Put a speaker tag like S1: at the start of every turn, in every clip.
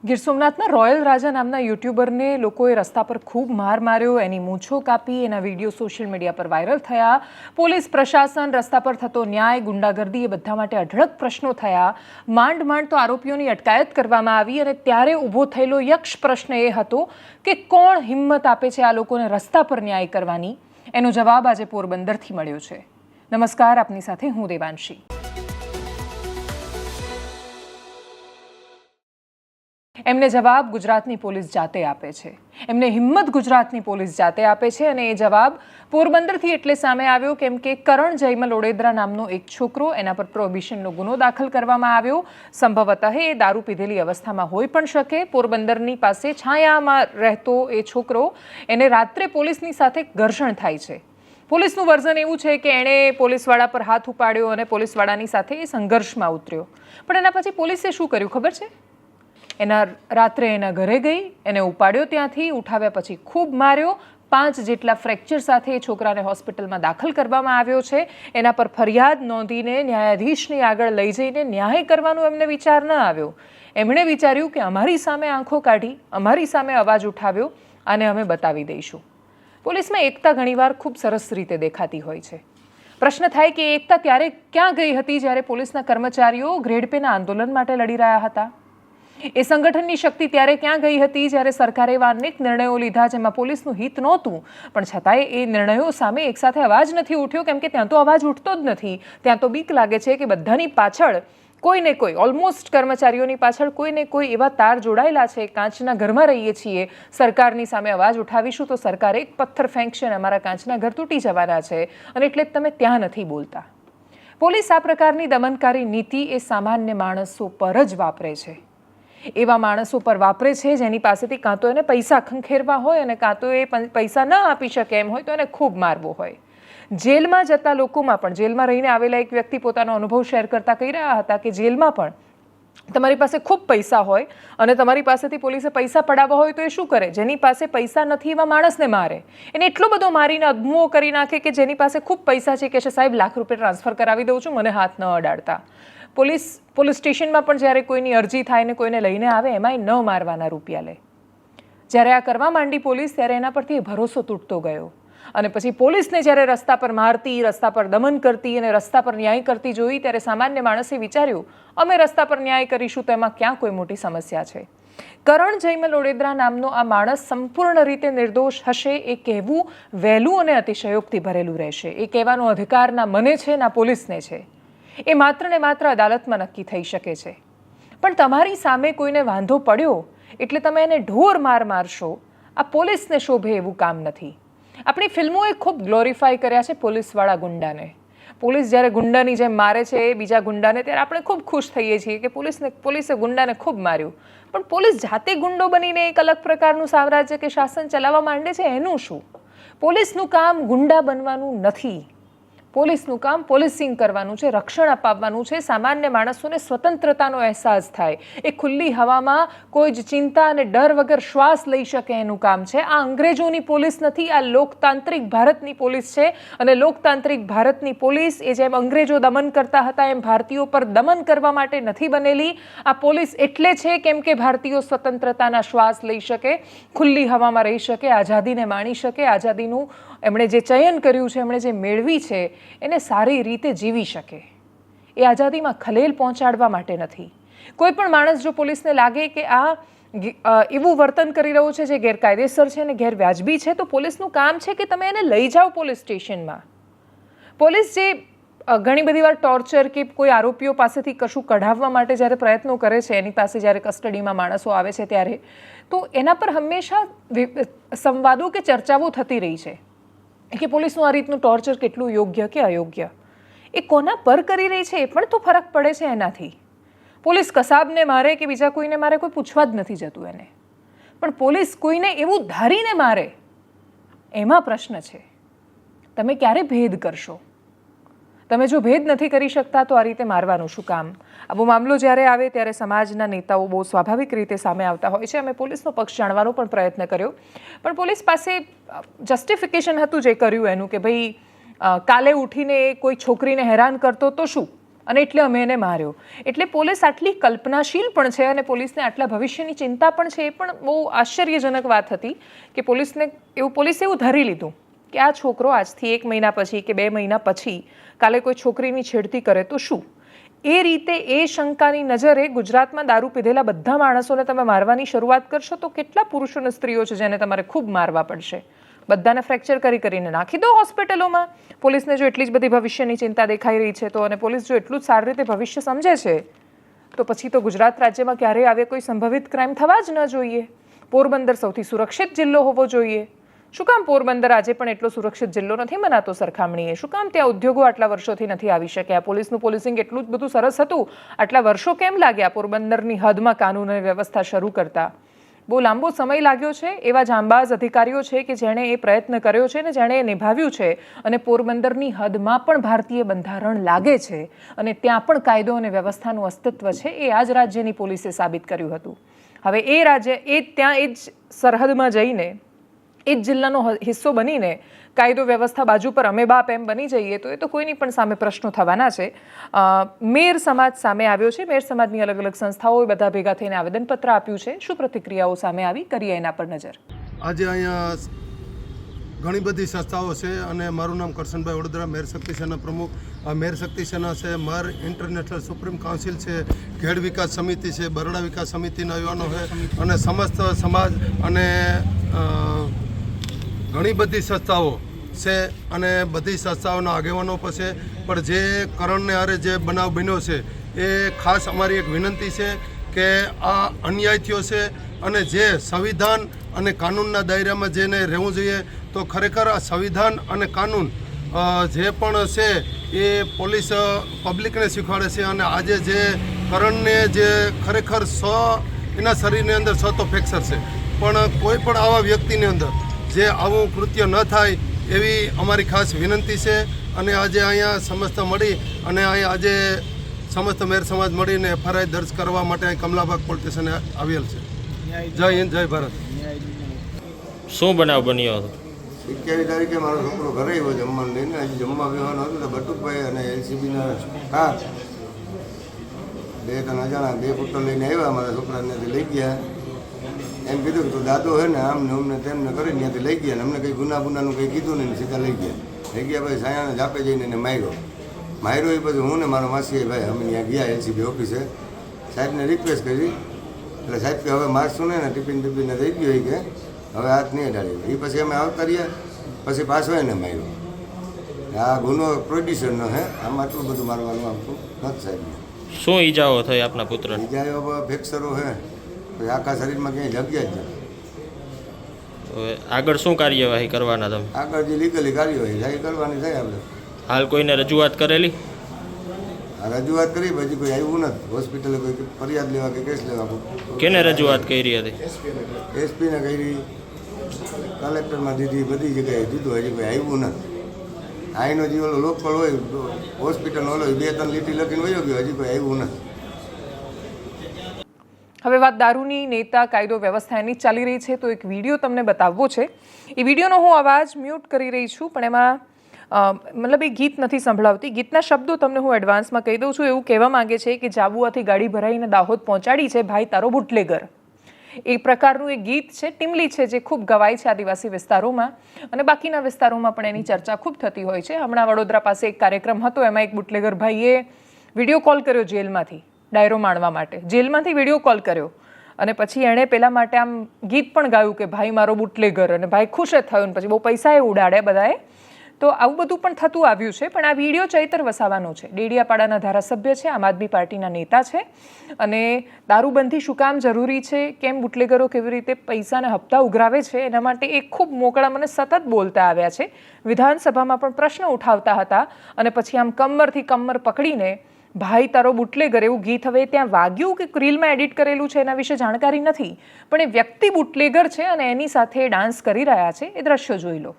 S1: Gir સોમનાથના royal રાજા નામના યુટ્યુબરને લોકોએ રસ્તા પર ખૂબ માર માર્યો, એની મૂંછો કાપી, એના વિડીયો સોશિયલ મીડિયા પર વાયરલ થયા. પોલીસ પ્રશાસન, રસ્તા પર થતો ન્યાય, ગુંડાગર્દી એ બધા માટે અઢળક પ્રશ્નો થયા. માંડ તો આરોપીઓની અટકાયત કરવામાં આવી અને ત્યારે ઊભો થયેલો યક્ષ પ્રશ્ન એ હતો કે કોણ હિંમત આપે છે આ લોકોને રસ્તા પર ન્યાય કરવાની? એનો જવાબ આજે પોરબંદરથી મળ્યો છે. નમસ્કાર, આપની સાથે હું દેવાંશી. એમને જવાબ ગુજરાતની પોલીસ જાતે આપે છે. એમને હિંમત ગુજરાતની પોલીસ જાતે આપે છે અને એ જવાબ પોરબંદરથી એટલે સામે આવ્યો કેમ કે કરણ જયમલ ઓડેદરા નામનો એક છોકરો, એના પર પ્રોહિબિશનનો ગુનો દાખલ કરવામાં આવ્યો. સંભવતઃ એ દારૂ પીધેલી અવસ્થામાં હોઈ પણ શકે. પોરબંદરની પાસે છાયામાં રહેતો એ છોકરો, એને રાત્રે પોલીસની સાથે ઘર્ષણ થાય છે. પોલીસનું વર્ઝન એવું છે કે એણે પોલીસવાળા પર હાથ ઉપાડ્યો અને પોલીસવાળાની સાથે એ સંઘર્ષમાં ઉતર્યો. પણ એના પછી પોલીસે શું કર્યું ખબર છે? રાત્રે એના ઘરે ગઈ, એને ઉપાડ્યો, ત્યાંથી ઉઠાવ્યા પછી ખૂબ માર્યો. 5 જેટલા ફ્રેક્ચર સાથે એ છોકરાને હોસ્પિટલમાં દાખલ કરવામાં આવ્યો છે. એના પર ફરિયાદ નોંધીને ન્યાયાધીશની આગળ લઈ જઈને ન્યાય કરવાનો એમને વિચાર ન આવ્યો. એમણે વિચાર્યું કે અમારી સામે આંખો કાઢી, અમારી સામે અવાજ ઉઠાવ્યો અને અમે બતાવી દઈશું. પોલીસમાં એકતા ઘણીવાર ખૂબ સરસ રીતે દેખાતી હોય છે. પ્રશ્ન થાય કે એકતા ત્યારે ક્યાં ગઈ હતી જ્યારે પોલીસના કર્મચારીઓ ગ્રેડ પેના આંદોલન માટે લડી રહ્યા હતા? એ સંગઠનની શક્તિ ત્યારે ક્યાં ગઈ હતી જ્યારે સરકારે એવા અનેક નિર્ણયો લીધા જેમાં પોલીસનું હિત નહોતું, પણ છતાંય એ નિર્ણયો સામે એકસાથે અવાજ નથી ઉઠ્યો? કેમ કે ત્યાં તો અવાજ ઉઠતો જ નથી. ત્યાં તો બીક લાગે છે કે બધાની પાછળ કોઈને કોઈ, ઓલમોસ્ટ કર્મચારીઓની પાછળ કોઈને કોઈ એવા તાર જોડાયેલા છે. કાચના ઘરમાં રહીએ છીએ, સરકારની સામે અવાજ ઉઠાવીશું તો સરકાર એક પથ્થર ફેંકશે અને અમારા કાચના ઘર તૂટી જવાના છે, અને એટલે જ તમે ત્યાં નથી બોલતા. પોલીસ આ પ્રકારની દમનકારી નીતિ એ સામાન્ય માણસો પર જ વાપરે છે. એવા માણસો પર વાપરે છે જેની પાસેથી કાં તો એને પૈસા ખંખેરવા હોય અને કાં તો એ પૈસા ન આપી શકે એમ હોય તો એને ખૂબ મારવો હોય. જેલમાં જતા લોકોમાં પણ, જેલમાં રહીને આવેલા એક વ્યક્તિ પોતાનો અનુભવ શેર કરતા કહી રહ્યા હતા કે જેલમાં પણ તમારી પાસે ખૂબ પૈસા હોય અને તમારી પાસેથી પોલીસે પૈસા પડાવવા હોય તો એ શું કરે? જેની પાસે પૈસા નથી એવા માણસને મારે. એને એટલો બધો મારીને અધમુઓ કરી નાખે કે જેની પાસે ખૂબ પૈસા છે કે સાહેબ લાખ રૂપિયા ટ્રાન્સફર કરાવી દઉં છું, મને હાથ ન અડાડતા. પોલીસ સ્ટેશનમાં પણ જ્યારે કોઈની અરજી થાય ને કોઈને લઈને આવે એમાંય ન મારવાના રૂપિયા લે. જ્યારે આ કરવા માંડી પોલીસ, ત્યારે એના પરથી ભરોસો તૂટતો ગયો અને પછી પોલીસને જ્યારે રસ્તા પર મારતી, રસ્તા પર દમન કરતી અને રસ્તા પર ન્યાય કરતી જોઈ ત્યારે સામાન્ય માણસે વિચાર્યું અમે રસ્તા પર ન્યાય કરીશું તો એમાં ક્યાં કોઈ મોટી સમસ્યા છે? કરણ જયમલ ઓડેદરા નામનો આ માણસ સંપૂર્ણ રીતે નિર્દોષ હશે એ કહેવું વહેલું અને અતિશયોક્તિ ભરેલું રહેશે. એ કહેવાનો અધિકાર ના મને છે ના પોલીસને છે. એ માત્ર ને માત્ર અદાલતમાં નક્કી થઈ શકે છે. પણ તમારી સામે કોઈને વાંધો પડ્યો એટલે તમે એને ઢોર મારશો, આ પોલીસને શોભે એવું કામ નથી. આપણી ફિલ્મોએ ખૂબ ગ્લોરીફાય કર્યા છે પોલીસવાળા ગુંડાને. પોલીસ જ્યારે ગુંડાની જેમ મારે છે બીજા ગુંડાને ત્યારે આપણે ખૂબ ખુશ થઈએ છીએ કે પોલીસે ગુંડાને ખૂબ માર્યું. પણ પોલીસ જાતે ગુંડો બનીને એક અલગ પ્રકારનું સામ્રાજ્ય કે શાસન ચલાવવા માંડે છે, એનું શું? પોલીસનું કામ ગુંડા બનવાનું નથી. પોલીસનું કામ પોલીસિંગ કરવાનું છે, રક્ષણ અપાવવાનું છે. સામાન્ય માણસોને સ્વતંત્રતાનો અહેસાસ થાય, એ ખુલ્લી હવામાં કોઈ જ ચિંતા અને ડર વગર શ્વાસ લઈ શકે એનું કામ છે. આ અંગ્રેજોની પોલીસ નથી, આ લોકતાંત્રિક ભારતની પોલીસ છે. અને લોકતાંત્રિક ભારતની પોલીસ એ જેમ અંગ્રેજો દમન કરતા હતા એમ ભારતીયો પર દમન કરવા માટે નથી બનેલી. આ પોલીસ એટલે છે કેમ કે ભારતીયો સ્વતંત્રતાના શ્વાસ લઈ શકે, ખુલ્લી હવામાં રહી શકે, આઝાદીને માણી શકે, આઝાદીનું એમણે જે ચયન કર્યું છે, એમણે જે મેળવી છે એને સારી રીતે જીવી શકે. એ આઝાદીમાં ખલેલ પહોંચાડવા માટે નથી. કોઈ પણ માણસ જો પોલીસને લાગે કે આ એવું વર્તન કરી રહ્યો છે જે ગેરકાયદેસર છે અને ગેરવ્યાજબી છે તો પોલીસનું કામ છે કે તમે એને લઈ જાઓ પોલીસ સ્ટેશનમાં. પોલીસ જે ઘણી બધી વાર ટોર્ચર કે કોઈ આરોપીઓ પાસેથી કશું કઢાવવા માટે જ્યારે પ્રયત્નો કરે છે, એની પાસે જ્યારે કસ્ટડીમાં માણસો આવે છે ત્યારે, તો એના પર હંમેશા સંવાદો કે ચર્ચાઓ થતી રહી છે કે પોલીસનું આ રીતનું ટોર્ચર કેટલું યોગ્ય કે અયોગ્ય. એ કોના પર કરી રહી છે એ પણ તો ફરક પડે છે એનાથી. પોલીસ કસાબને મારે કે બીજા કોઈને મારે કોઈ પૂછવા જ નથી જતું એને. પણ પોલીસ કોઈને એવું ધારીને મારે એમાં પ્રશ્ન છે. તમે ક્યારે ભેદ કરશો? તમે જો ભેદ નથી કરી શકતા તો આ રીતે મારવાનું શું કામ? આવો મામલો જ્યારે આવે ત્યારે સમાજના નેતાઓ બહુ સ્વાભાવિક રીતે સામે આવતા હોય છે. અમે પોલીસનો પક્ષ જાણવાનો પણ પ્રયત્ન કર્યો, પણ પોલીસ પાસે જસ્ટિફિકેશન હતું જે કર્યું એનું કે ભાઈ કાલે ઉઠીને કોઈ છોકરીને હેરાન કરતો તો શું, અને એટલે અમે એને માર્યો. એટલે પોલીસ આટલી કલ્પનાશીલ પણ છે અને પોલીસને આટલા ભવિષ્યની ચિંતા પણ છે. એ પણ બહુ આશ્ચર્યજનક વાત હતી કે પોલીસે એવું ધરી લીધું કે આ છોકરો આજથી 1 મહિના પછી કે 2 મહિના પછી કાલે કોઈ છોકરીની છેડતી કરે તો શું. એ રીતે એ શંકાની નજરે ગુજરાતમાં દારૂ પીધેલા બધા માણસોને તમે મારવાની શરૂઆત કરશો તો કેટલા પુરુષો અને સ્ત્રીઓ છે જેને તમારે ખૂબ મારવા પડશે. બધાને ફ્રેક્ચર કરીને નાખી દો હોસ્પિટલોમાં. પોલીસને જો એટલી જ બધી ભવિષ્યની ચિંતા દેખાઈ રહી છે તો અને પોલીસ જો એટલું જ સારી રીતે ભવિષ્ય સમજે છે તો પછી તો ગુજરાત રાજ્યમાં ક્યારેય આવે કોઈ સંભવિત ક્રાઇમ થવા જ ન જોઈએ. પોરબંદર સૌથી સુરક્ષિત જિલ્લો હોવો જોઈએ. શું કામ પોરબંદર આજે પણ એટલો સુરક્ષિત જિલ્લો નથી મનાતો સરખામણીએ? શું કામ ત્યાં ઉદ્યોગો આટલા વર્ષોથી નથી આવી શક્યા? પોલીસનું પોલીસિંગ એટલું જ બધું સરસ હતું, આટલા વર્ષો કેમ લાગ્યા પોરબંદરની હદમાં કાનૂન અને વ્યવસ્થા શરૂ કરતા? બહુ લાંબો સમય લાગ્યો છે. એવા જાંબાઝ અધિકારીઓ છે કે જેણે એ પ્રયત્ન કર્યો છે ને જેણે એ નિભાવ્યું છે અને પોરબંદરની હદમાં પણ ભારતીય બંધારણ લાગે છે અને ત્યાં પણ કાયદો અને વ્યવસ્થાનું અસ્તિત્વ છે. એ આ જ રાજ્યની પોલીસે સાબિત કર્યું હતું. હવે એ રાજ્ય ત્યાં એ જ સરહદમાં જઈને એ જ જિલ્લાનો હિસ્સો બનીને કાયદો વ્યવસ્થા બાજુ પર અમે બાપ એમ બની જઈએ તો એ તો કોઈની પણ સામે પ્રશ્નો થવાના છે. મેર સમાજ સામે આવ્યો છે. મેર સમાજની અલગ અલગ સંસ્થાઓએ બધા ભેગા થઈને આવેદનપત્ર આપ્યું છે. શું પ્રતિક્રિયાઓ સામે આવી, કરીએ એના પર નજર.
S2: આજે અહીંયા ઘણી બધી સંસ્થાઓ છે અને મારું નામ કરશનભાઈ વડોદરા, મેર શક્તિ સેના પ્રમુખ. મેર શક્તિ સેના છે, મર ઇન્ટરનેશનલ સુપ્રીમ કાઉન્સિલ છે, ખેડ વિકાસ સમિતિ છે, બરોડા વિકાસ સમિતિના યુવાનો છે અને સમસ્ત સમાજ અને ઘણી બધી સંસ્થાઓ છે અને બધી સંસ્થાઓના આગેવાનો પર છે. પણ જે કરણને હારે જે બનાવ બન્યો છે એ ખાસ અમારી એક વિનંતી છે કે આ અન્યાય થયો છે અને જે સંવિધાન અને કાનૂનના દાયરામાં જેને રહેવું જોઈએ તો ખરેખર આ સંવિધાન અને કાનૂન જે પણ છે એ પોલીસ પબ્લિકને શીખવાડે છે. અને આજે જે કરણને જે ખરેખર એના શરીરની અંદર તો ફ્રેક્ચર છે, પણ કોઈ પણ આવા વ્યક્તિની અંદર જે આવું કૃત્ય ન થાય એવી અમારી ખાસ વિનંતી છે. અને આજે અહીંયા સમસ્ત મળી અને અહીંયા આજે સમસ્ત મેર સમાજ મળીને FIR દર્જ કરવા માટે અહીં કમલાબાગ પોલીસ સ્ટેશને આવેલ છે. જય હિન્દ, જય ભારત.
S3: શું બનાવ બન્યો હતો?
S4: 21 તારીખે મારો છોકરો ઘરે આવ્યો જમવાનું લઈને. હજી જમવા બેવાનું હતું તો બટુકભાઈ અને LCBના કાર 2-3 અજાણા 2 ફૂટો લઈને આવ્યા. મારા છોકરાને લઈ ગયા. એમ કીધું કે તું દાદો છે ને આમને અમને તેમને કરીને ત્યાંથી લઈ ગયા. અમને કંઈ ગુનાનું કંઈ કીધું નહીં, સીધા લઈ ગયા. પછી સાયાને જાપે જઈને એને માર્યો. એ પછી હું ને મારો માસી ભાઈ અમે ત્યાં ગયા LCB ઓફિસે. સાહેબને રિક્વેસ્ટ કરી એટલે સાહેબ કે હવે મારશું ને ટિફિનને થઈ ગયો કે હવે હાથ નહીં અડાડી. એ પછી અમે આવતા રહ્યા. પછી પાછો એને માર્યો. આ ગુનો પ્રોડ્યુસરનો છે. આમ આટલું બધું મારવાનું આવતું નથી સાહેબને.
S3: શું ઈજાઓ થઈ આપના પુત્ર?
S4: ઈજાઓ ફ્રેક્ચરો છે, પછી આખા શરીરમાં ક્યાંય જગ્યા જ નથી.
S3: હવે આગળ શું કાર્યવાહી કરવાના તમે?
S4: આગળ જે લીગલી કાર્યવાહી થાય કરવાની થાય આપણે.
S3: હાલ કોઈને રજૂઆત કરેલી?
S4: રજૂઆત કરી પછી કોઈ આવ્યું નથી. હોસ્પિટલે કોઈ ફરિયાદ લેવા કે કેસ લેવા.
S3: કેને રજૂઆત કરી હતી?
S4: એસપીને કરી, કલેક્ટરમાં દીધી, બધી જગ્યાએ દીધું. હજી કોઈ આવ્યું નથી. અહીંનો જે ઓલો લોકલ હોય હોસ્પિટલનો ઓલો 2-3 લીટી લખીને વયો ગયો. હજી કોઈ આવ્યું નથી.
S1: હવે વાત દારૂની, નેતા, કાયદો વ્યવસ્થા એની ચાલી રહી છે તો એક વિડીયો તમને બતાવવો છે. એ વિડીયોનો હું અવાજ મ્યુટ કરી રહી છું, પણ એમાં મતલબ એ ગીત નથી સંભળાવતી. ગીતના શબ્દો તમને હું એડવાન્સમાં કહી દઉં છું. એવું કહેવા માંગે છે કે જાબુઆથી ગાડી ભરાઈને દાહોદ પહોંચાડી છે ભાઈ તારો બુટલેગર. એ પ્રકારનું એક ગીત છે. ટીમલી છે જે ખૂબ ગવાય છે આદિવાસી વિસ્તારોમાં અને બાકીના વિસ્તારોમાં પણ એની ચર્ચા ખૂબ થતી હોય છે. હમણાં વડોદરા પાસે એક કાર્યક્રમ હતો, એમાં એક બુટલેગર ભાઈએ વિડીયો કોલ કર્યો જેલમાંથી ડાયરો માણવા માટે. જેલમાંથી વિડીયો કોલ કર્યો અને પછી એણે પેલા માટે આમ ગીત પણ ગાયું કે ભાઈ મારો બુટલેગર, અને ભાઈ ખુશ જ થયો ને પછી બહુ પૈસા એ ઉડાડ્યા બધાએ. તો આવું બધું પણ થતું આવ્યું છે. પણ આ વિડીયો ચૈતર વસાવાનો છે. ડેડિયાપાડાના ધારાસભ્ય છે, આમ આદમી પાર્ટીના નેતા છે અને દારૂબંધી શું કામ જરૂરી છે, કેમ બુટલેગરો કેવી રીતે પૈસાના હપ્તા ઉઘરાવે છે એના માટે એ ખૂબ મોકળા મને સતત બોલતા આવ્યા છે. વિધાનસભામાં પણ પ્રશ્ન ઉઠાવતા હતા અને પછી આમ કમરથી કમર પકડીને ભાઈ તારો બુટલેગર એવું ગીત હવે ત્યાં વાગ્યું કે રીલમાં એડિટ કરેલું છે એના વિશે જાણકારી નથી, પણ એ વ્યક્તિ બુટલેગર છે અને એની સાથે ડાન્સ કરી રહ્યા છે. એ દ્રશ્યો જોઈ લો.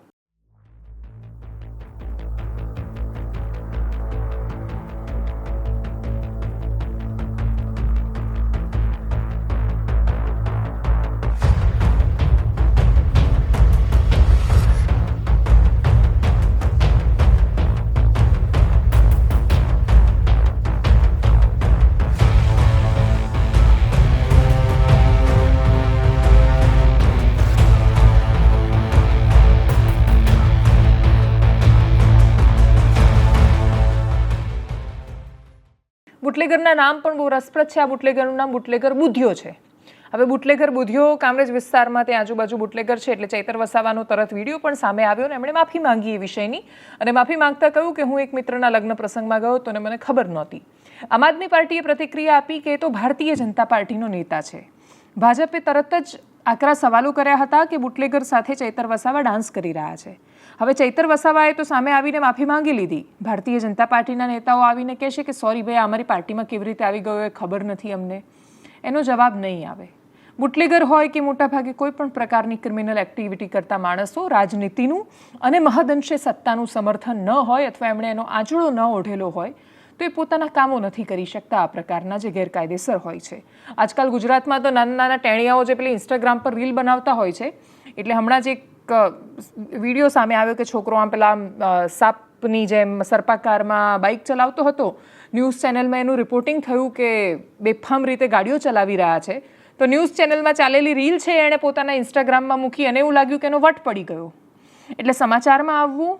S1: બુટલેગરના નામ પણ બહુ રસપ્રદ છે. આ બુટલેગરનું નામ બુટલેગર બુધિયો છે. હવે બુટલેગર બુધિયો કામરેજ વિસ્તારમાં ત્યાં આજુબાજુ બુટલેગર છે એટલે ચૈતર વસાવાનો તરત વિડીયો પણ સામે આવ્યો અને એમણે માફી માંગી એ વિષયની અને માફી માંગતા કહ્યું કે હું એક મિત્રના લગ્ન પ્રસંગમાં ગયો તો મને ખબર નહોતી. આમ આદમી પાર્ટીએ પ્રતિક્રિયા આપી કે એ તો ભારતીય જનતા પાર્ટીનો નેતા છે. ભાજપે તરત જ આકરા સવાલો કર્યા હતા કે બુટલેગર સાથે ચૈતર વસાવા ડાન્સ કરી રહ્યા છે. હવે ચૈતર વસાવાએ તો સામે આવીને માફી માંગી લીધી. ભારતીય જનતા પાર્ટીના નેતાઓ આવીને કહેશે કે સોરી ભાઈ, અમારી પાર્ટીમાં કેવી રીતે આવી ગયો એ ખબર નથી અમને. એનો જવાબ નહીં આવે. બુટલેગર હોય કે મોટાભાગે કોઈ પણ પ્રકારની ક્રિમિનલ એક્ટિવિટી કરતા માણસો રાજનીતિનું અને મહદઅંશે સત્તાનું સમર્થન ન હોય અથવા એમણે એનો આંચળો ન ઓઢેલો હોય તો એ પોતાના કામો નથી કરી શકતા આ પ્રકારના જે ગેરકાયદેસર હોય છે. આજકાલ ગુજરાતમાં તો નાના નાના ટેણિયાઓ જે પેલી ઇન્સ્ટાગ્રામ પર રીલ બનાવતા હોય છે, એટલે હમણાં જ એક વિડીયો સામે આવ્યો કે છોકરો આમ પેલા સાપની જેમ સર્પાકારમાં બાઇક ચલાવતો હતો. ન્યૂઝ ચેનલમાં એનું રિપોર્ટિંગ થયું કે બેફામ રીતે ગાડીઓ ચલાવી રહ્યા છે. તો ન્યૂઝ ચેનલમાં ચાલેલી રીલ છે એણે પોતાના ઇન્સ્ટાગ્રામમાં મૂકી અને એવું લાગ્યું કે એનો વટ પડી ગયો. એટલે સમાચારમાં આવવું,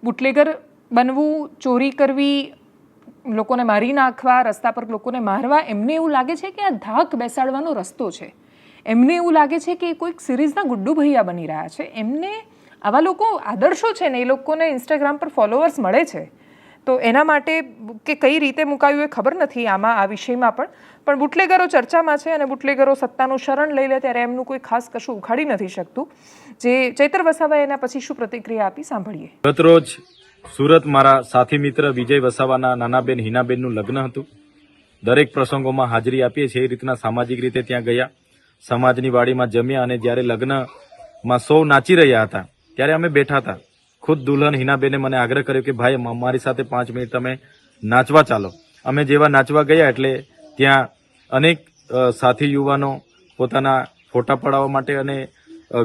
S1: બુટલેગર બનવું, ચોરી કરવી, લોકોને મારી નાખવા, રસ્તા પર લોકોને મારવા, એમને એવું લાગે છે કે આ ધાક બેસાડવાનો રસ્તો છે. એમને એવું લાગે છે કે કોઈક સિરીઝના ગુડ્ડુ ભૈયા બની રહ્યા છે. એમને આવા લોકો આદર્શો છે ને એ લોકોને ઇન્સ્ટાગ્રામ પર ફોલોઅર્સ મળે છે. તો એના માટે કે કઈ રીતે મુકાયું એ ખબર નથી આમાં આ વિષયમાં પણ બુટલેગરો ચર્ચામાં છે અને બુટલેગરો સત્તાનું શરણ લઈ લે ત્યારે એમનું કોઈ ખાસ કશું ઉખાડી નથી શકતું. જે ચૈતર વસાવાએ એના પછી શું પ્રતિક્રિયા આપી સાંભળીએ.
S5: ગતરોજ સુરત મારા સાથી મિત્ર વિજય વસાવાના નાનાબેન હિનાબેનનું લગ્ન હતું. દરેક પ્રસંગોમાં હાજરી આપીએ છીએ એ રીતના સામાજિક રીતે ત્યાં ગયા, સમાજની વાડીમાં જમ્યા અને જ્યારે લગ્નમાં સૌ નાચી રહ્યા હતા ત્યારે અમે બેઠા હતા. ખુદ દુલ્હન હિનાબેને મને આગ્રહ કર્યો કે ભાઈ મારી સાથે 5 મિનિટ તમે નાચવા ચાલો. અમે જેવા નાચવા ગયા એટલે ત્યાં અનેક સાથી યુવાનો પોતાના ફોટા પડાવવા માટે અને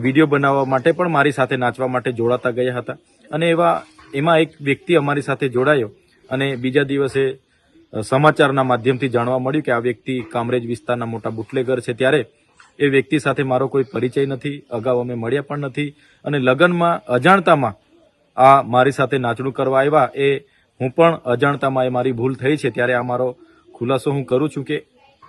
S5: વિડીયો બનાવવા માટે પણ મારી સાથે નાચવા માટે જોડાતા ગયા હતા. અને એમાં એક વ્યક્તિ અમારી સાથે જોડાયો અને બીજા દિવસે સમાચારના માધ્યમથી જાણવા મળ્યું કે આ વ્યક્તિ કામરેજ વિસ્તારના મોટા બુટલેગર છે. ત્યારે એ વ્યક્તિ સાથે મારો કોઈ પરિચય નથી, અગાઉ અમે મળ્યા પણ નથી અને લગ્નમાં અજાણતામાં આ મારી સાથે નાચણું કરવા આવ્યા. એ હું પણ અજાણતામાં એ મારી ભૂલ થઈ છે. ત્યારે આ મારો ખુલાસો હું કરું છું કે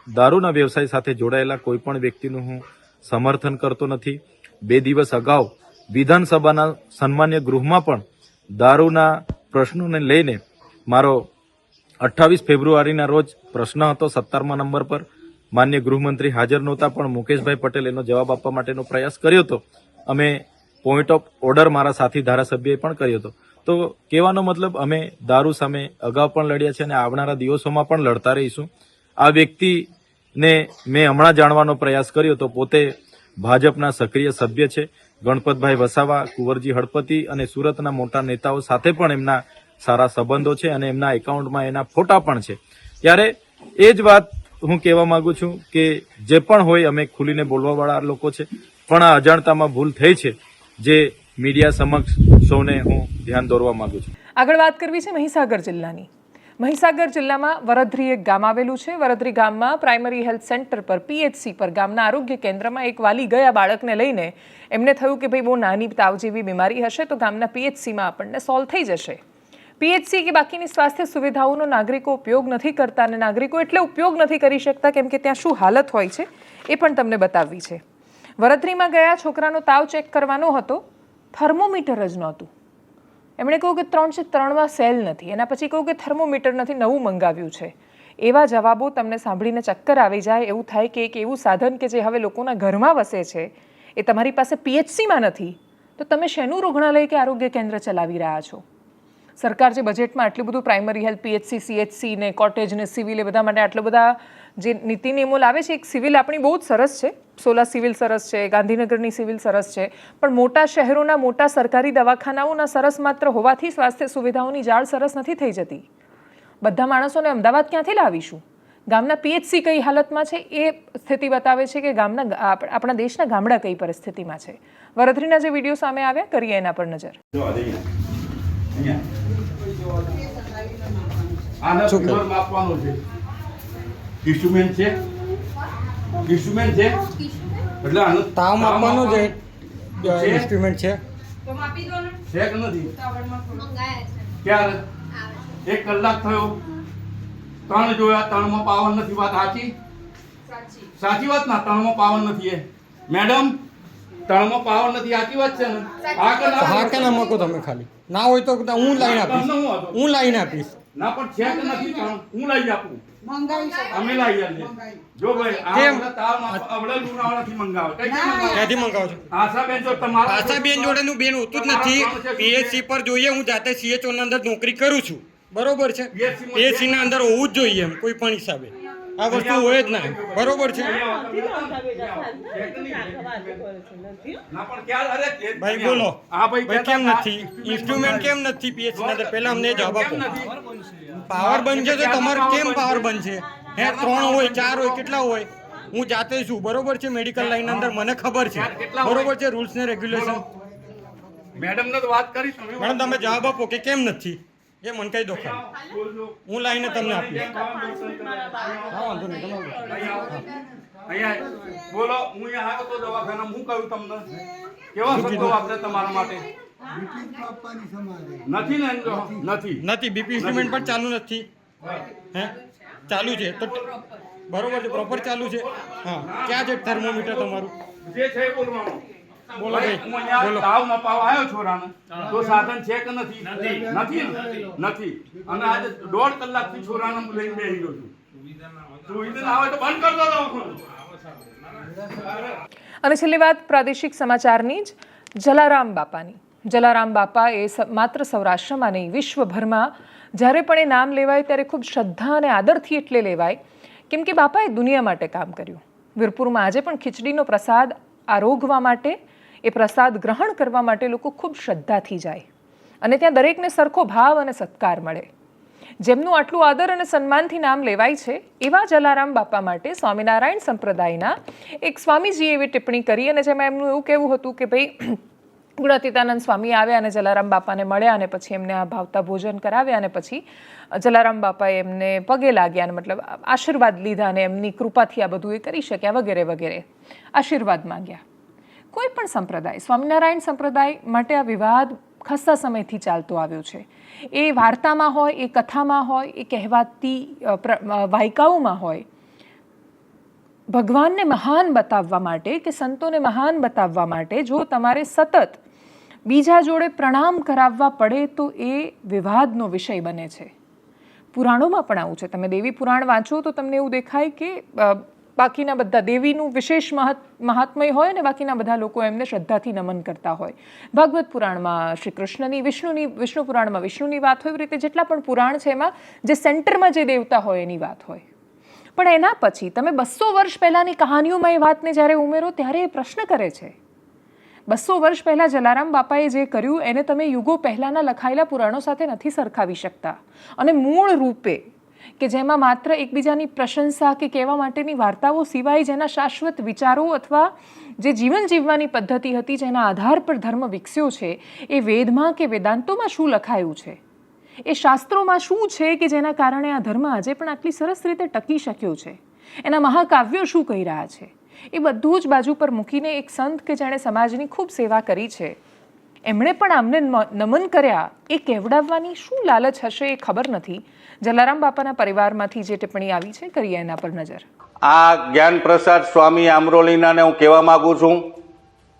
S5: દારૂના વ્યવસાય સાથે જોડાયેલા કોઈ પણ વ્યક્તિનું હું સમર્થન કરતો નથી. 2 દિવસ અગાઉ વિધાનસભાના સન્માન્ય ગૃહમાં પણ દારૂના પ્રશ્નોને લઈને મારો 28 ફેબ્રુઆરીના રોજ પ્રશ્ન હતો 17મા નંબર પર. માન્ય ગૃહમંત્રી હાજર નહોતા પણ મુકેશભાઈ પટેલ એનો જવાબ આપવા માટેનો પ્રયાસ કર્યો હતો. અમે પોઈન્ટ ઓફ ઓર્ડર મારા સાથી ધારાસભ્યએ પણ કર્યો હતો. તો કહેવાનો મતલબ અમે દારૂ સામે અગાઉ પણ લડ્યા છે અને આવનારા દિવસોમાં પણ લડતા રહીશું. આ વ્યક્તિને મેં હમણાં જાણવાનો પ્રયાસ કર્યો તો પોતે ભાજપના સક્રિય સભ્ય છે. ગણપતભાઈ વસાવા, કુંવરજી હળપતિ અને સુરતના મોટા નેતાઓ સાથે પણ એમના સારા સંબંધો છે અને એમના એકાઉન્ટમાં એના ફોટા પણ છે. ત્યારે એ જ વાત હું કહેવા માંગુ છું કે જે પણ હોય અમે ખુલીને બોલવાવાળા લોકો છે, પણ આ અજાણતામાં ભૂલ થઈ છે જે મીડિયા સમક્ષ સૌને હું ધ્યાન દોરવા માંગુ છું.
S1: આગળ વાત કરવી છે મહીસાગર જિલ્લાની. મહીસાગર જિલ્લામાં વરધરી એક ગામ આવેલું છે. વરધરી ગામમાં પ્રાઇમરી હેલ્થ સેન્ટર પર PHC પર ગામના આરોગ્ય કેન્દ્રમાં એક વાલી ગયા બાળકને લઈને એમને થયું કે ભાઈ બહુ નાની તાવ જેવી બીમારી હશે તો ગામના PHCમાં આપણને સોલ્વ થઈ જશે. PHC કે બાકીની સ્વાસ્થ્ય સુવિધાઓનો નાગરિકો ઉપયોગ નથી કરતા અને નાગરિકો એટલે ઉપયોગ નથી કરી શકતા કેમ કે ત્યાં શું હાલત હોય છે એ પણ તમને બતાવવી છે. વરધરીમાં ગયા છોકરાનો તાવ ચેક કરવાનો હતો, થર્મોમીટર જ નહોતું. એમણે કહ્યું કે 3:3માં સેલ નથી. એના પછી કહ્યું કે થર્મોમીટર નથી, નવું મંગાવ્યું છે. એવા જવાબો તમને સાંભળીને ચક્કર આવી જાય. એવું થાય કે એક એવું સાધન કે જે હવે લોકોના ઘરમાં વસે છે એ તમારી પાસે PHCમાં નથી તો તમે શેનું રૂગ્ણાલય કે આરોગ્ય કેન્દ્ર ચલાવી રહ્યા છો? સરકાર જે બજેટમાં આટલું બધું પ્રાઇમરી હેલ્થ, PHC, CHC ને કોટેજ ને સિવિલ એ બધા માટે આટલા બધા જે નીતિ નિયમો લાવે છે. એક સિવિલ આપણી બહુ જ સરસ છે, સોલા સિવિલ સરસ છે, ગાંધીનગરની સિવિલ સરસ છે, પણ મોટા શહેરોના મોટા સરકારી દવાખાનાઓના સરસ માત્ર હોવાથી સ્વાસ્થ્ય સુવિધાઓની જાળ સરસ નથી થઈ જતી. બધા માણસોને અમદાવાદ ક્યાંથી લાવીશું? ગામના PHC કઈ હાલતમાં છે એ સ્થિતિ બતાવે છે કે આપણા દેશના ગામડા કઈ પરિસ્થિતિમાં છે. વરધરીના જે વિડીયો સામે આવ્યા કરીએ એના પર નજર.
S6: આના ફીવર માપવાનું છે. ઇન્સ્ટ્રુમેન્ટ છે, ઇન્સ્ટ્રુમેન્ટ છે એટલે આનો
S7: તાવ માપવાનો જે ઇન્સ્ટ્રુમેન્ટ છે
S6: તો માપી દો ને. છે કે નથી? મંગાયા છે. ક્યારે? 1 કલાક થયો. ત્રણ જોયા, ત્રણમાં પાવન નથી. વાત સાચી? સાચી વાત ના? ત્રણમાં પાવન નથી એ મેડમ, ત્રણમાં પાવન નથી. સાચી વાત છે ને? હા કે ના?
S7: હા કે ના મૂકો તમે ખાલી. ના હોય તો હું લાઈન આપીશ.
S6: તમને હું હતો?
S7: હું લાઈન આપીશ.
S6: ના પણ છે કે નથી ત્રણ? હું લઈ આપું. અમે લઈ આવીએ. જો ભાઈ આ
S7: કેમ?
S6: બધા તાવમાં અવળે લુણાવાડાથી મંગાવે. કઈથી મંગાવે?
S7: ક્યાંથી મંગાવો છો?
S6: આશાબેન જો તમારા
S7: આશાબેન જોડેનું બેન હોતું જ નથી. પીએચસી પર જોઈએ, હું જાતે CHO ના અંદર નોકરી કરું છું, બરોબર છે. પીએચસી ના અંદર હોવું જ જોઈએ એમ કોઈ પણ હિસાબે. આ વસ્તુ હોય જ ના, બરોબર છે.
S6: ના પણ ક્યાં? અરે
S7: ભાઈ બોલો.
S6: હા ભાઈ,
S7: ભાઈ કેમ નથી ઇન્સ્ટ્રુમેન્ટ? કેમ નથી પીએચસી ના અંદર? પહેલા અમને જવાબ આપો. પાવર બનશે તો તમારે કેમ પાવર બનશે? હે 3 હોય 4 હોય કેટલા હોય? હું જાતે છું, બરોબર છે. મેડિકલ લાઈન અંદર મને ખબર છે, બરોબર છે. રૂલ્સ ને રેગ્યુલેશન.
S6: મેડમ ને તો વાત કરી તમે.
S7: મેડમ તમે જવાબ આપો કે કેમ નથી એ મને કહી દો ખાલી. હું લાઈને તમને આપીશ. હા વાંધો નહીં, તમે
S6: અહીંયા બોલો. હું અહીંયા આવ્યો તો દવાખાના, હું કહ્યું તમને કેવા શબ્દો વાપરે તમારા માટે? નથી ને? નથી.
S7: નથી. બીપી ઇન્સ્ટ્રુમેન્ટ પણ ચાલુ નથી. હે ચાલુ છે તો બરોબર છે, પ્રોપર ચાલુ છે. હા ક્યાં છે થર્મોમીટર તમારું?
S6: જે છે એ બોલવાનું.
S7: બોલો ભાઈ,
S6: હું અહીંયા
S7: બોલો.
S6: તાવ મપાવા આવ્યો છોરાને, તો સાધન છે કે નથી? નથી ને? નથી. અને આજે 1.5 કલાકથી છોરાને હું લઈને બેસી ગયો છું. સુવિધા ના આવે તો બંધ કરી દો દવાખાનું.
S1: અને છેલ્લી વાત પ્રાદેશિક સમાચારની જ જલારામ બાપાની. જલારામ બાપા એ માત્ર સૌરાષ્ટ્રમાં નહીં, વિશ્વભરમાં જ્યારે પણ એ નામ લેવાય ત્યારે ખૂબ શ્રદ્ધા અને આદરથી એટલે લેવાય, કેમ કે બાપાએ દુનિયા માટે કામ કર્યું. વીરપુરમાં આજે પણ ખીચડીનો પ્રસાદ આરોગવા માટે, એ પ્રસાદ ગ્રહણ કરવા માટે લોકો ખૂબ શ્રદ્ધાથી જાય અને ત્યાં દરેકને સરખો ભાવ અને સત્કાર મળે. જેમનું આટલું આદર અને સન્માનથી નામ લેવાય છે એવા જલારામ બાપા માટે સ્વામિનારાયણ સંપ્રદાયના એક સ્વામીજીએ એવી ટિપ્પણી કરી અને જેમાં એમનું એવું કહેવું હતું કે ભાઈ ગુણાતીતાનંદ સ્વામી આવ્યા અને જલારામ બાપાને મળ્યા અને પછી એમને આ ભાવતા ભોજન કરાવ્યા અને પછી જલારામ બાપાએ એમને પગે લાગ્યા અને મતલબ આશીર્વાદ લીધા અને એમની કૃપાથી આ બધું એ કરી શક્યા વગેરે વગેરે આશીર્વાદ માંગ્યા. કોઈ પણ સંપ્રદાય, સ્વામિનારાયણ સંપ્રદાય માટે આ વિવાદ ખાસ્સા સમયથી ચાલતો આવ્યો છે. એ વાર્તામાં હોય, એ કથામાં હોય, એ કહેવાતી વાયકાઓમાં હોય, ભગવાનને મહાન બતાવવા માટે કે સંતોને મહાન બતાવવા માટે જો તમારે સતત બીજા જોડે પ્રણામ કરાવવા પડે તો એ વિવાદનો વિષય બને છે. પુરાણોમાં પણ આવું છે. તમે દેવી પુરાણ વાંચો તો તમને એવું દેખાય કે બાકીના બધા દેવીનું વિશેષ મહાત્મય હોય અને બાકીના બધા લોકો એમને શ્રદ્ધાથી નમન કરતા હોય. ભાગવત પુરાણમાં શ્રી કૃષ્ણની, વિષ્ણુ પુરાણમાં વિષ્ણુની વાત હોય. એવી રીતે જેટલા પણ પુરાણ છે એમાં જે સેન્ટરમાં જે દેવતા હોય એની વાત હોય. પણ એના પછી તમે 200 વર્ષ પહેલાંની કહાનીઓમાં એ વાતને જ્યારે ઉમેરો ત્યારે એ પ્રશ્ન કરે છે 200 વર્ષ પહેલાં જલારામ બાપાએ જે કર્યું એને તમે યુગો પહેલાંના લખાયેલા પુરાણો સાથે નથી સરખાવી શકતા. અને મૂળ રૂપે કે જેમાં માત્ર એકબીજાની પ્રશંસા કે કહેવા માટેની વાર્તાઓ સિવાય જેના શાશ્વત વિચારો અથવા જે જીવન જીવવાની પદ્ધતિ હતી જેના આધાર પર ધર્મ વિકસ્યો છે, એ વેદમાં કે વેદાંતોમાં શું લખાયું છે, એ શાસ્ત્રોમાં શું છે કે જેના કારણે આ ધર્મ આજે પણ આટલી સરસ રીતે ટકી શક્યો છે, એના મહાકાવ્યો શું કહી રહ્યા છે, એ બધું જ બાજુ પર મૂકીને એક સંત કે જેણે સમાજની ખૂબ સેવા કરી છે એમણે પણ આમને નમન કર્યા એ કહેવડાવવાની શું લાલચ હશે એ ખબર નથી. જલારામ બાપાના પરિવારમાંથી જે ટિપ્પણી આવી છે કરીએ એના પર નજર.
S8: આ જ્ઞાન પ્રસાદ સ્વામી આમરોલીનાને હું કહેવા માંગુ છું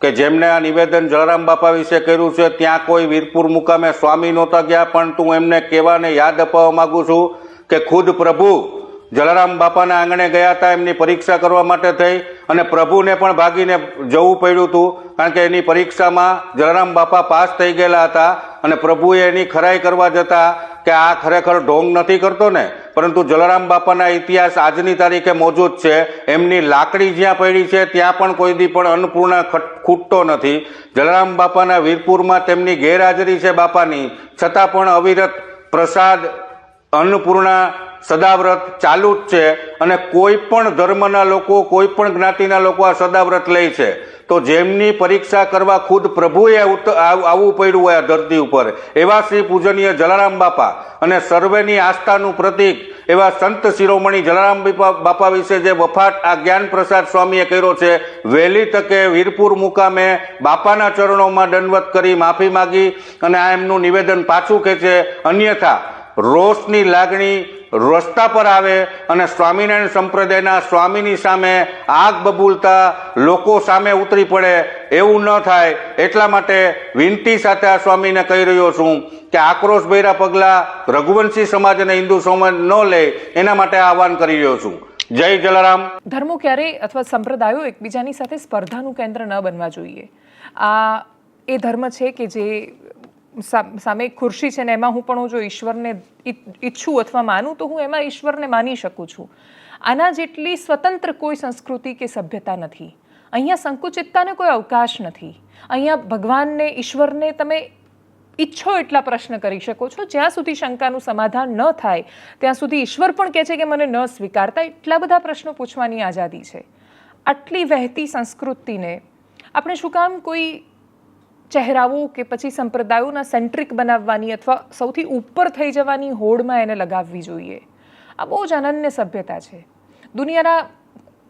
S8: કે જેમને આ નિવેદન જલારામ બાપા વિશે કર્યું છે ત્યાં કોઈ વીરપુર મુકામે સ્વામી નહોતા ગયા, પણ હું એમને કહેવાને યાદ અપાવવા માંગુ છું કે ખુદ પ્રભુ જલારામ બાપાના આંગણે ગયા હતા એમની પરીક્ષા કરવા માટે થઈ અને પ્રભુને પણ ભાગીને જવું પડ્યું હતું, કારણ કે એની પરીક્ષામાં જલારામ બાપા પાસ થઈ ગયેલા હતા અને પ્રભુએ એની ખરાઈ કરવા જતા કે આ ખરેખર ઢોંગ નથી કરતો ને, પરંતુ જલારામ બાપાના ઇતિહાસ આજની તારીખે મોજૂદ છે. એમની લાકડી જ્યાં પડી છે ત્યાં પણ કોઈ દી પણ અન્નપૂર્ણા ખૂટતો નથી. જલારામ બાપાના વીરપુરમાં તેમની ગેરહાજરી છે બાપાની, છતાં પણ અવિરત પ્રસાદ અન્નપૂર્ણા સદાવ્રત ચાલુ જ છે અને કોઈ પણ ધર્મના લોકો, કોઈ પણ જ્ઞાતિના લોકો આ સદાવ્રત લે છે. તો જેમની પરીક્ષા કરવા ખુદ પ્રભુએ આવવું પડ્યું હોય આ ધરતી ઉપર એવા શ્રી પૂજનીય જલારામ બાપા અને સર્વેની આસ્થાનું પ્રતીક એવા સંત શિરોમણી જલારામ બાપા વિશે જે વફાટ આ જ્ઞાન પ્રસાદ સ્વામીએ કર્યો છે, વહેલી તકે વીરપુર મુકામે બાપાના ચરણોમાં દંડવત કરી માફી માગી અને આ એમનું નિવેદન પાછું ખેંચે, અન્યથા રોષની લાગણી, રસ્તા પર આવે અને સ્વામિનારાયણ સંપ્રદાયના સ્વામીની સામે આગ બબૂલતા લોકો સામે ઉતરી પડે એવું ન થાય એટલા માટે વિનંતી સાથે આ સ્વામીને કહી રહ્યો છું કે આક્રોશભર્યા પગલાં રઘુવંશી સમાજ અને હિન્દુ સમાજ ન લે એના માટે આહવાન કરી રહ્યો છું. જય જલારામ.
S1: ધર્મો ક્યારેય અથવા સંપ્રદાયો એકબીજાની સાથે સ્પર્ધાનું કેન્દ્ર ન બનવા જોઈએ. આ એ ધર્મ છે કે જે સામે એક ખુરશી છે ને એમાં હું પણ જો ઈશ્વરને ઈચ્છું અથવા માનું તો હું એમાં ઈશ્વરને માની શકું છું. આના જેટલી સ્વતંત્ર કોઈ સંસ્કૃતિ કે સભ્યતા નથી. અહીંયા સંકુચિતતાને કોઈ અવકાશ નથી. અહીંયા ભગવાનને ઈશ્વરને તમે ઈચ્છો એટલા પ્રશ્ન કરી શકો છો. જ્યાં સુધી શંકાનું સમાધાન ન થાય ત્યાં સુધી ઈશ્વર પણ કહે છે કે મને ન સ્વીકારતા એટલા બધા પ્રશ્નો પૂછવાની આઝાદી છે. આટલી વહેતી સંસ્કૃતિને આપણે શું કામ કોઈ ચહેરાઓ કે પછી સંપ્રદાયોના સેન્ટ્રિક બનાવવાની અથવા સૌથી ઉપર થઈ જવાની હોડમાં એને લગાવવી જોઈએ? આ બહુ જ અનન્ય સભ્યતા છે. દુનિયાના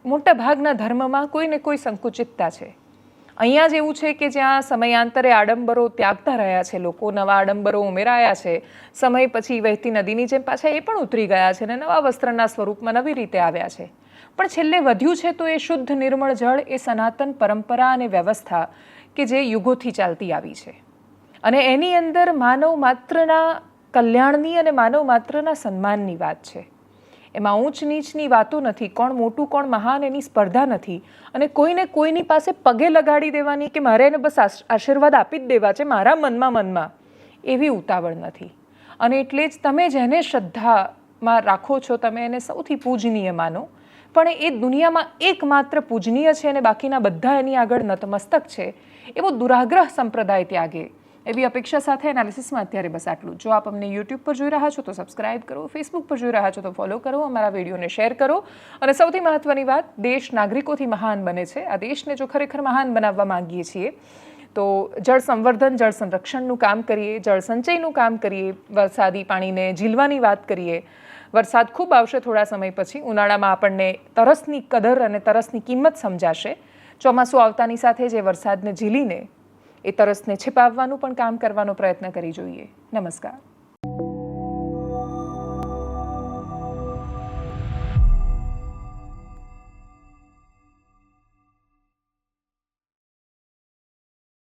S1: મોટા ભાગના ધર્મમાં કોઈને કોઈ સંકુચિતતા છે. અહીંયા જ એવું છે કે જ્યાં સમયાંતરે આડંબરો ત્યાગતા રહ્યા છે લોકો, નવા આડંબરો ઉમેરાયા છે, સમય પછી વહેતી નદીની જેમ પાછા એ પણ ઉતરી ગયા છે અને નવા વસ્ત્રના સ્વરૂપમાં નવી રીતે આવ્યા છે. પણ છેલ્લે વધ્યું છે તો એ શુદ્ધ નિર્મળ જળ, એ સનાતન પરંપરા અને વ્યવસ્થા કે જે યુગોથી ચાલતી આવી છે અને એની અંદર માનવ માત્રના કલ્યાણની અને માનવ માત્રના સન્માનની વાત છે. એમાં ઊંચ નીચની વાતો નથી, કોણ મોટું કોણ મહાન એની સ્પર્ધા નથી અને કોઈને કોઈની પાસે પગે લગાડી દેવાની કે મારે એને બસ આશીર્વાદ આપી જ દેવા છે મારા મનમાં એવી ઉતાવળ નથી. અને એટલે જ તમે જેને શ્રદ્ધામાં રાખો છો તમે એને સૌથી પૂજનીય માનો, પણ એ દુનિયામાં એકમાત્ર પૂજનીય છે અને બાકીના બધા એની આગળ નતમસ્તક છે એવો દુરાગ્રહ સંપ્રદાય ત્યાગે. એવી અપેક્ષા સાથે એનાલિસિસમાં અત્યારે બસ આટલું. જો આપ અમને યુટ્યુબ પર જોઈ રહ્યા છો તો સબસ્ક્રાઇબ કરો, ફેસબુક પર જોઈ રહ્યા છો તો ફોલો કરો, અમારા વિડીયોને શેર કરો અને સૌથી મહત્વની વાત, દેશ નાગરિકોથી મહાન બને છે. આ દેશને જો ખરેખર મહાન બનાવવા માંગીએ છીએ તો જળ સંવર્ધન, જળ સંરક્ષણનું કામ કરીએ, જળ સંચયનું કામ કરીએ, વરસાદી પાણીને ઝીલવાની વાત કરીએ. વરસાદ ખૂબ આવશે થોડા સમય પછી. ઉનાળામાં આપણને તરસની કદર અને તરસની કિંમત સમજાશે. ચોમાસું આવતાની સાથે જે વરસાદને ઝીલીને એ તરસને છિપાવવાનું પણ કામ કરવાનો પ્રયત્ન કરી જોઈએ. નમસ્કાર.